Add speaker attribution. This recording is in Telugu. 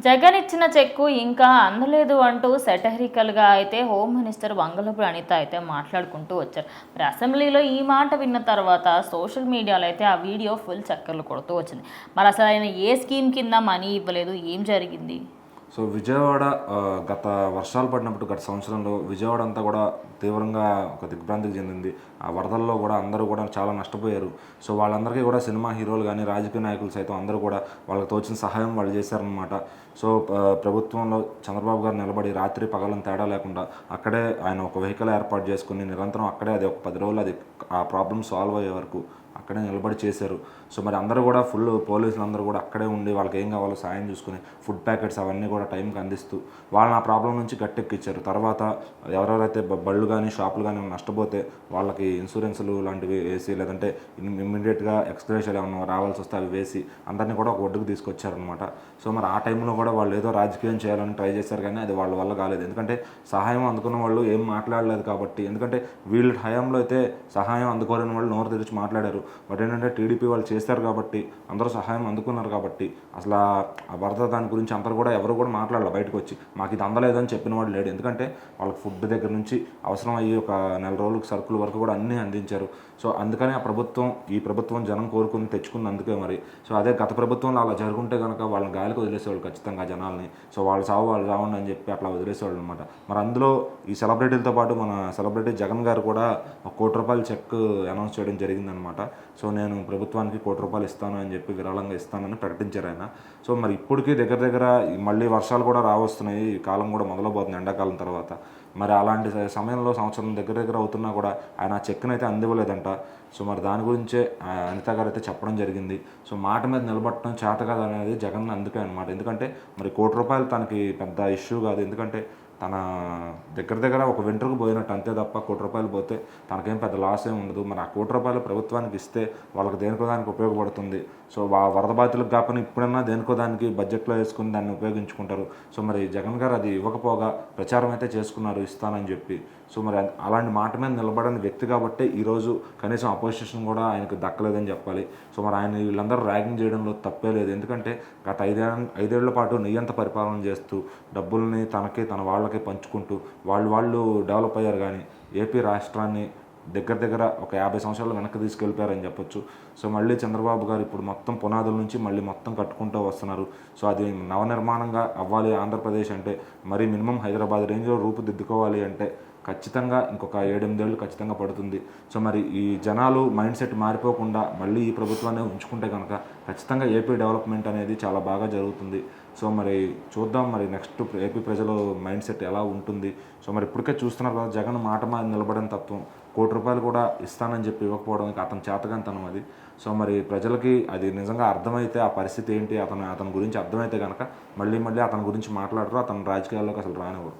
Speaker 1: జగన్ ఇచ్చిన చెక్కు ఇంకా అందలేదు అంటూ సెటరికల్గా అయితే హోమ్ మినిస్టర్ వంగలపూడి అనిత అయితే మాట్లాడుకుంటూ వచ్చారు. మరి అసెంబ్లీలో ఈ మాట విన్న తర్వాత సోషల్ మీడియాలో అయితే ఆ వీడియో ఫుల్ చక్కర్లు కొడుతూ వచ్చింది. మరి అసలు ఆయన ఏ స్కీమ్ కింద మనీ ఇవ్వలేదు, ఏం జరిగింది?
Speaker 2: సో విజయవాడ గత వర్షాలు పడినప్పుడు గత సంవత్సరంలో విజయవాడ అంతా కూడా తీవ్రంగా ఒక దిగ్భ్రాంతికి చెందింది. ఆ వరదల్లో కూడా అందరూ కూడా చాలా నష్టపోయారు. సో వాళ్ళందరికీ కూడా సినిమా హీరోలు కానీ రాజకీయ నాయకులు సైతం అందరూ కూడా వాళ్ళకి తోచిన సహాయం వాళ్ళు చేశారనమాట. సో ప్రభుత్వంలో చంద్రబాబు గారు నిలబడి రాత్రి పగలని తేడా లేకుండా అక్కడే ఆయన ఒక వెహికల్ ఏర్పాటు చేసుకుని నిరంతరం అక్కడే అది ఒక 10 రోజులు అది ఆ ప్రాబ్లం సాల్వ్ అయ్యే వరకు అక్కడే నిలబడి చేశారు. సో మరి అందరూ కూడా ఫుల్ పోలీసులు అందరూ కూడా అక్కడే ఉండి వాళ్ళకి ఏం కావాలో సాయం చూసుకుని ఫుడ్ ప్యాకెట్స్ అవన్నీ కూడా టైంకి అందిస్తూ వాళ్ళని ఆ ప్రాబ్లం నుంచి గట్టెక్కిచ్చారు. తర్వాత ఎవరెవరైతే బళ్ళు కానీ షాపులు కానీ నష్టపోతే వాళ్ళకి ఇన్సూరెన్సులు లాంటివి వేసి లేదంటే ఇమ్మీడియట్గా ఎక్స్గ్రేషియల్ ఏమన్నా రావాల్సి వస్తే అవి వేసి అందరినీ కూడా ఒక ఒడ్డుకు తీసుకొచ్చారనమాట. సో మరి ఆ టైంలో కూడా వాళ్ళు ఏదో రాజకీయం చేయాలని ట్రై చేశారు కానీ అది వాళ్ళ వల్ల కాలేదు. ఎందుకంటే సహాయం అందుకున్న వాళ్ళు ఏం మాట్లాడలేదు కాబట్టి. ఎందుకంటే వీళ్ళ హయాంలో అయితే సహాయం అందుకోలేని వాళ్ళు నోరు తెరిచి మాట్లాడారు. బట్ ఏంటంటే టీడీపీ వాళ్ళు చేస్తారు కాబట్టి అందరూ సహాయం అందుకున్నారు కాబట్టి అసలు ఆ వరద దాని గురించి అందరూ కూడా ఎవరు కూడా మాట్లాడాలి బయటకు వచ్చి మాకు ఇది అందలేదని చెప్పిన వాడు లేడు. ఎందుకంటే వాళ్ళకి ఫుడ్ దగ్గర నుంచి అవసరం అయ్యి ఒక నెల రోజులకు సరుకుల వరకు కూడా అన్నీ అందించారు. సో అందుకని ఈ ప్రభుత్వం జనం కోరుకుని తెచ్చుకుంది అందుకే మరి. సో అదే గత ప్రభుత్వంలో అలా జరుగుంటే కనుక వాళ్ళని గాలికి వదిలేసేవాళ్ళు ఖచ్చితంగా జనాల్ని. సో వాళ్ళు రావండి అని చెప్పి అట్లా వదిలేసేవాళ్ళు అనమాట. మరి అందులో ఈ సెలబ్రిటీలతో పాటు మన సెలబ్రిటీ జగన్ గారు కూడా ₹1 కోటి చెక్ అనౌన్స్ చేయడం జరిగిందనమాట. సో నేను ప్రభుత్వానికి ₹1 కోటి ఇస్తాను అని చెప్పి విరాళంగా ఇస్తానని ప్రకటించారు ఆయన. సో మరి ఇప్పటికీ దగ్గర మళ్ళీ వర్షాలు కూడా రావస్తున్నాయి. ఈ కాలం కూడా మొదలవుతుంది ఎండాకాలం తర్వాత. మరి అలాంటి సమయంలో సంవత్సరం దగ్గర అవుతున్నా కూడా ఆయన ఆ చెక్ని అయితే అందివ్వలేదంట. సో మరి దాని గురించే అనిత గారు అయితే చెప్పడం జరిగింది. సో మాట మీద నిలబడటం చేత కాదు అనేది జగన్ అందుకే అనమాట. ఎందుకంటే మరి ₹1 కోటి తనకి పెద్ద ఇష్యూ కాదు. ఎందుకంటే తన దగ్గర ఒక వెంట్రుకు పోయినట్టు అంతే తప్ప ₹1 కోటి పోతే తనకేం పెద్ద లాస్ ఏమి ఉండదు. మరి ఆ ₹1 కోటి ప్రభుత్వానికి ఇస్తే వాళ్ళకి దేనికో దానికి ఉపయోగపడుతుంది. సో వరద బాధితులకు కాకుండా ఇప్పుడన్నా దేనికో దానికి బడ్జెట్లో వేసుకుని దాన్ని ఉపయోగించుకుంటారు. సో మరి జగన్ గారు అది ఇవ్వకపోగా ప్రచారం అయితే చేసుకున్నారు ఇస్తానని చెప్పి. సో మరి అలాంటి మాట మీద నిలబడని వ్యక్తి కాబట్టి ఈరోజు కనీసం అపోజిషన్ కూడా ఆయనకు దక్కలేదని చెప్పాలి. సో మరి ఆయన వీళ్ళందరూ ర్యాగింగ్ చేయడంలో తప్పే లేదు. ఎందుకంటే గత 5 ఏళ్ల పాటు నియంత పరిపాలన చేస్తూ డబ్బుల్ని తన వాళ్ళకి పంచుకుంటూ వాళ్ళు డెవలప్ అయ్యారు. కానీ ఏపీ రాష్ట్రాన్ని దగ్గర ఒక 50 సంవత్సరాలు వెనక్కి తీసుకెళ్ళిపోయారని చెప్పొచ్చు. సో మళ్ళీ చంద్రబాబు గారు ఇప్పుడు మొత్తం పునాదుల నుంచి మళ్ళీ మొత్తం కట్టుకుంటూ వస్తున్నారు. సో అది నవనిర్మాణంగా అవ్వాలి ఆంధ్రప్రదేశ్ అంటే, మరి మినిమం హైదరాబాద్ రేంజ్లో రూపుదిద్దుకోవాలి అంటే ఖచ్చితంగా ఇంకొక 7-8 ఏళ్ళు ఖచ్చితంగా పడుతుంది. సో మరి ఈ జనాలు మైండ్ సెట్ మారిపోకుండా మళ్ళీ ఈ ప్రభుత్వాన్ని ఉంచుకుంటే కనుక ఖచ్చితంగా ఏపీ డెవలప్మెంట్ అనేది చాలా బాగా జరుగుతుంది. సో మరి చూద్దాం మరి నెక్స్ట్ ఏపీ ప్రజల మైండ్ సెట్ ఎలా ఉంటుంది. సో మరి ఇప్పటికే చూస్తున్నారు కదా జగన్ మాట మీద నిలబడిన తత్వం. ₹1 కోటి కూడా ఇస్తానని చెప్పి ఇవ్వకపోవడం అతని చేతకంతనం అది. సో మరి ప్రజలకి అది నిజంగా అర్థమైతే ఆ పరిస్థితి ఏంటి అతని గురించి అర్థమైతే కనుక మళ్ళీ అతని గురించి మాట్లాడరు, అతని రాజకీయాల్లోకి అసలు రానివ్వరు.